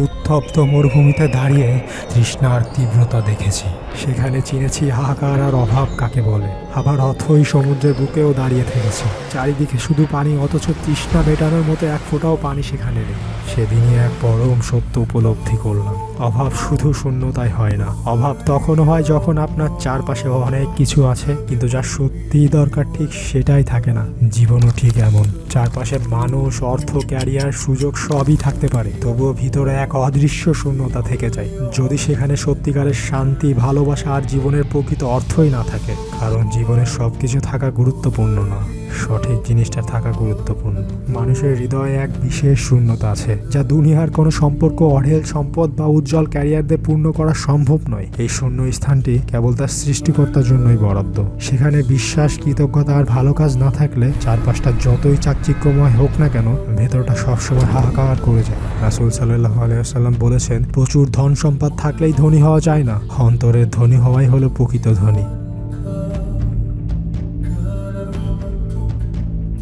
উত্তপ্ত মরুভূমিতে দাঁড়িয়ে তৃষ্ণার তীব্রতা দেখেছি। সেখানে চিনেছি হাহাকার আর অভাব কাকে বলে। আবার অথই সমুদ্রের বুকেও দাঁড়িয়ে থেকেছি, চারিদিকে শুধু পানি, অথচ তৃষ্ণা মেটানোর মতো এক ফোঁটাও পানি সেখানে নেই। সেদিনই এক পরম সত্য উপলব্ধি করলাম, অভাব শুধু শূন্যতায় হয় না। অভাব তখনও হয় যখন আপনার চারপাশে অনেক কিছু আছে, কিন্তু যা সত্যিই দরকার ঠিক সেটাই থাকে না। জীবনও ঠিক এমন, চারপাশে মানুষ, অর্থ, ক্যারিয়ার, সুযোগ সবই থাকতে পারে, তবুও ভিতরে এক অদৃশ্য শূন্যতা থেকে যায় যদি সেখানে সত্যিকারের শান্তি, ভালোবাসা আর জীবনের প্রকৃত অর্থই না থাকে। কারণ জীবনের সবকিছু থাকা গুরুত্বপূর্ণ না, সঠিক জিনিসটা থাকা গুরুত্বপূর্ণ। মানুষের হৃদয়ে এক বিশেষ শূন্যতা আছে, যা দুনিয়ার কোনো সম্পর্ক, অঢেল সম্পদ বা উজ্জ্বল ক্যারিয়ার দিয়ে পূর্ণ করা সম্ভব নয়। এই শূন্য স্থানটি কেবল তার সৃষ্টিকর্তার জন্যই বরাদ্দ। সেখানে বিশ্বাস, কৃতজ্ঞতা আর ভালো কাজ না থাকলে চারপাশটা যতই চাকচিক্যময় হোক না কেন, ভেতরটা সবসময় হাহাকার করে যায়। রাসূল সাল্লাল্লাহু আলাইহি ওয়াসাল্লাম বলেছেন, প্রচুর ধন সম্পদ থাকলেই ধনী হওয়া যায় না, অন্তরের ধনী হওয়াই হলো প্রকৃত ধনী।